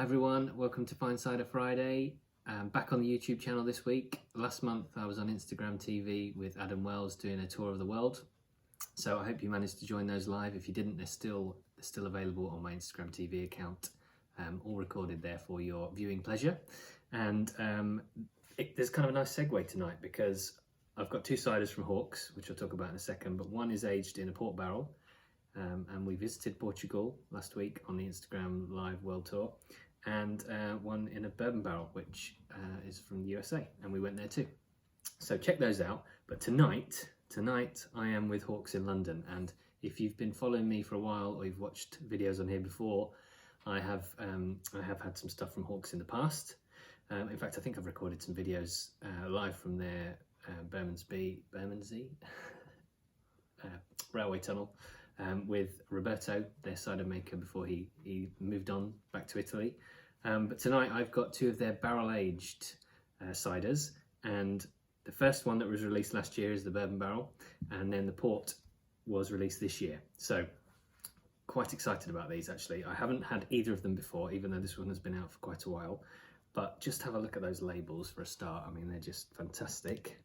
everyone, welcome to Fine Cider Friday. Back on the YouTube channel this week. Last month I was on Instagram TV with Adam Wells doing a tour of the world. So I hope you managed to join those live. If you didn't, they're still available on my Instagram TV account, all recorded there for your viewing pleasure. And there's kind of a nice segue tonight because I've got two ciders from Hawks, which I'll talk about in a second, but one is aged in a port barrel. And we visited Portugal last week on the Instagram Live World Tour, and one in a bourbon barrel, which is from the USA, and we went there too. So check those out. But tonight I am with Hawks in London, and if you've been following me for a while or you've watched videos on here before, I have had some stuff from Hawks in the past. In fact, I think I've recorded some videos live from their Bermondsey railway tunnel. With Roberto, their cider maker, before he moved on back to Italy. But tonight I've got two of their barrel-aged ciders, and the first one that was released last year is the bourbon barrel, and then the port was released this year. So quite excited about these actually. I haven't had either of them before, even though this one has been out for quite a while, but just have a look at those labels for a start. I mean, they're just fantastic.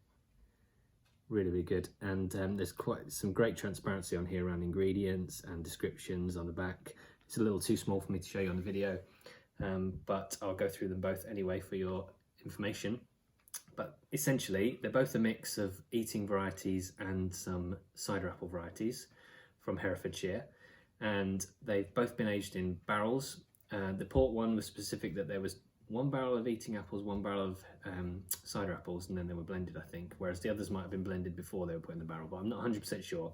Really good, and there's quite some great transparency on here around ingredients and descriptions on the back. It's a little too small for me to show you on the video, but I'll go through them both anyway for your information. But essentially they're both a mix of eating varieties and some cider apple varieties from Herefordshire, and they've both been aged in barrels. The port one was specific that there was one barrel of eating apples, one barrel of cider apples, and then they were blended, I think, whereas the others might have been blended before they were put in the barrel, but I'm not 100% sure.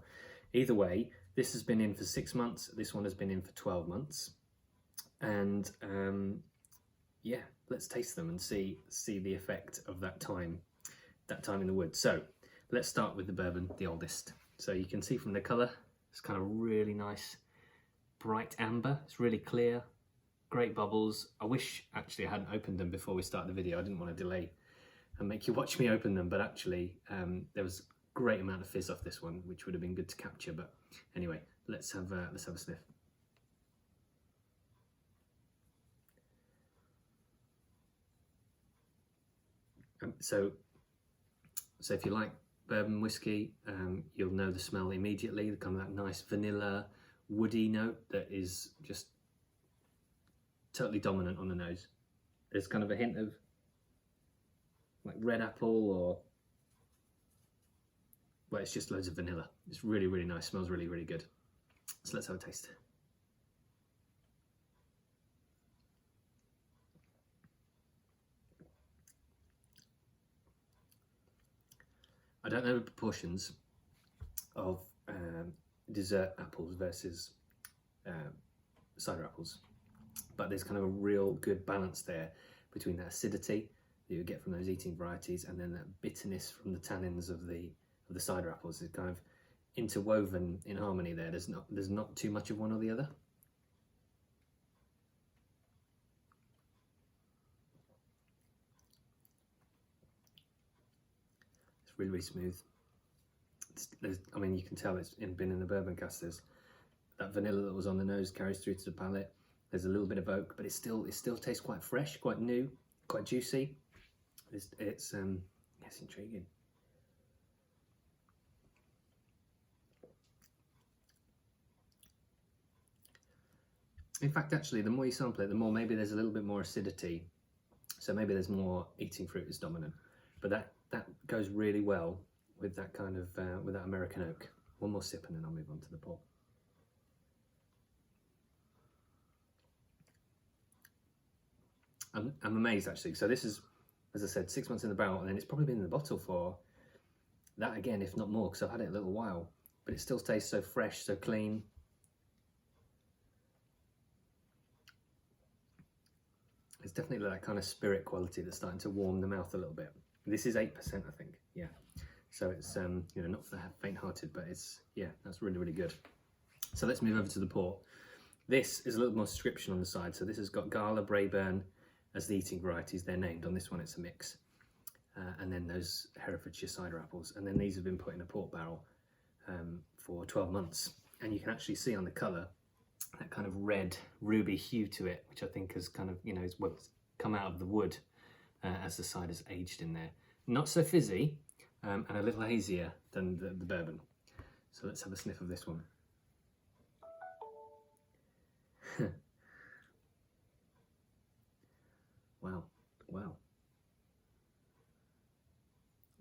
Either way, this has been in for 6 months, this one has been in for 12 months, and yeah, let's taste them and see the effect of that time in the wood. So let's start with the bourbon, the oldest. So you can see from the colour, it's kind of really nice bright amber. It's really clear. Great bubbles. I wish actually I hadn't opened them before we start the video. I didn't want to delay and make you watch me open them, but actually there was a great amount of fizz off this one, which would have been good to capture. But anyway, let's have a sniff. So if you like bourbon whiskey, you'll know the smell immediately. Kind of that nice vanilla, woody note that is just totally dominant on the nose. There's kind of a hint of like red apple, or well, it's just loads of vanilla. It's really, really nice, smells really, really good. So let's have a taste. I don't know the proportions of dessert apples versus cider apples, but there's kind of a real good balance there between that acidity that you get from those eating varieties and then that bitterness from the tannins of the cider apples. It's kind of interwoven in harmony there. There's not too much of one or the other. It's really, really smooth. I mean, you can tell it's been in the bourbon cask. There's that vanilla that was on the nose carries through to the palate. There's a little bit of oak, but it still tastes quite fresh, quite new, quite juicy. It's intriguing. In fact, actually, the more you sample it, the more maybe there's a little bit more acidity. So maybe there's more eating fruit is dominant, but that goes really well with that kind of with that American oak. One more sip and then I'll move on to the port. I'm amazed actually. So this is, as I said, 6 months in the barrel, and then it's probably been in the bottle for that again, if not more, because I've had it a little while, but it still tastes so fresh, so clean. It's definitely that kind of spirit quality that's starting to warm the mouth a little bit. This is 8%, I think, yeah. So it's, you know, not for the faint-hearted, but it's, yeah, that's really, really good. So let's move over to the port. This is a little more description on the side. So this has got Gala, Braeburn as the eating varieties. They're named. On this one, it's a mix. And then those Herefordshire cider apples. And then these have been put in a port barrel for 12 months. And you can actually see on the colour that kind of red ruby hue to it, which I think has kind of, you know, it's come out of the wood as the cider's aged in there. Not so fizzy and a little hazier than the bourbon. So let's have a sniff of this one. Wow, wow.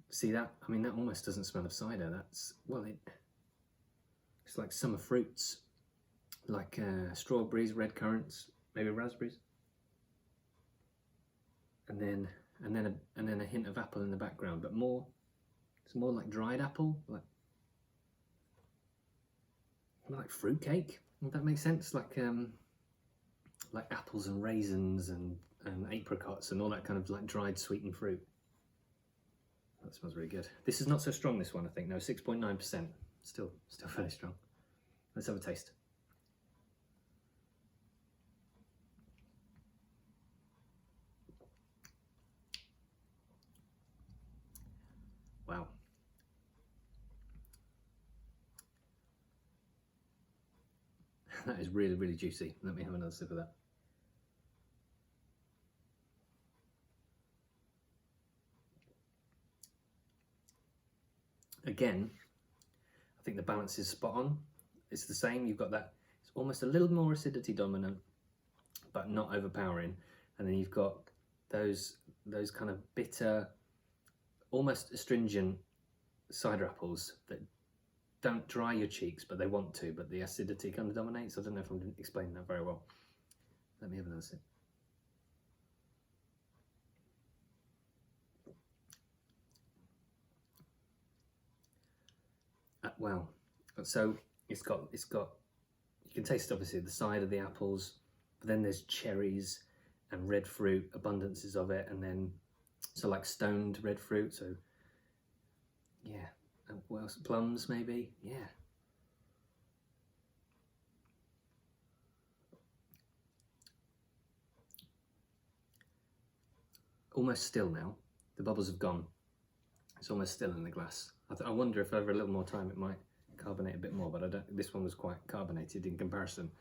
See that? I mean, that almost doesn't smell of cider. That's, well, it's like summer fruits, like strawberries, red currants, maybe raspberries, and then a hint of apple in the background, but more, it's more like dried apple, like fruit cake. Would that make sense? Like apples and raisins and apricots and all that kind of like dried sweetened fruit. That smells really good. This is not so strong, this one, I think. No, 6.9%. Still fairly strong. Let's have a taste. Wow. That is really, really juicy. Let me have another sip of that. Again, I think the balance is spot on. It's the same. You've got that, it's almost a little more acidity dominant, but not overpowering. And then you've got those kind of bitter, almost astringent cider apples that don't dry your cheeks, but they want to, but the acidity kind of dominates. I don't know if I'm explaining that very well. Let me have another sip. Wow, so it's got, you can taste obviously the side of the apples, but then there's cherries and red fruit, abundances of it, and then, so like stoned red fruit, so yeah, and what else, plums maybe, yeah. Almost still now, the bubbles have gone, it's almost still in the glass. I wonder if over a little more time it might carbonate a bit more, but I don't. This one was quite carbonated in comparison.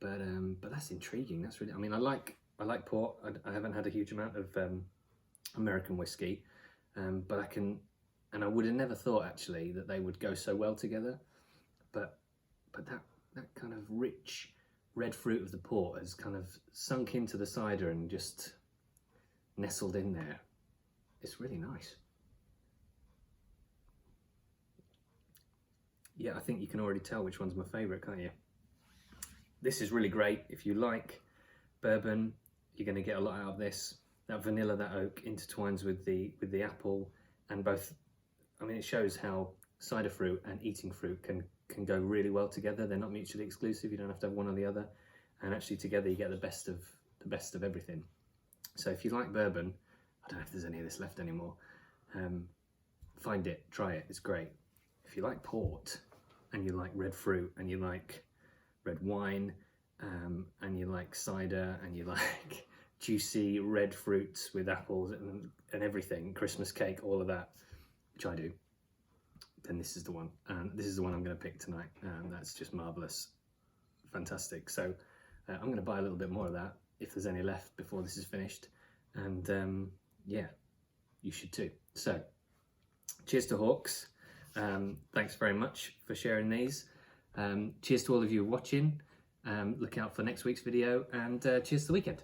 But that's intriguing. That's really. I mean, I like port. I haven't had a huge amount of American whiskey, but I can, and I would have never thought actually that they would go so well together. But that kind of rich red fruit of the port has kind of sunk into the cider and just nestled in there. It's really nice. Yeah, I think you can already tell which one's my favourite, can't you? This is really great. If you like bourbon, you're going to get a lot out of this. That vanilla, that oak intertwines with the apple, and both. I mean, it shows how cider fruit and eating fruit can go really well together. They're not mutually exclusive. You don't have to have one or the other, and actually together you get the best of everything. So if you like bourbon, I don't know if there's any of this left anymore. Find it, try it. It's great. If you like port, and you like red fruit, and you like red wine, and you like cider, and you like juicy red fruits with apples and everything, Christmas cake, all of that, which I do, then this is the one. And this is the one I'm going to pick tonight. That's just marvellous. Fantastic. So I'm going to buy a little bit more of that if there's any left before this is finished. And yeah, you should too. So cheers to Hawks. Thanks very much for sharing these. Cheers to all of you watching. Look out for next week's video, and cheers to the weekend.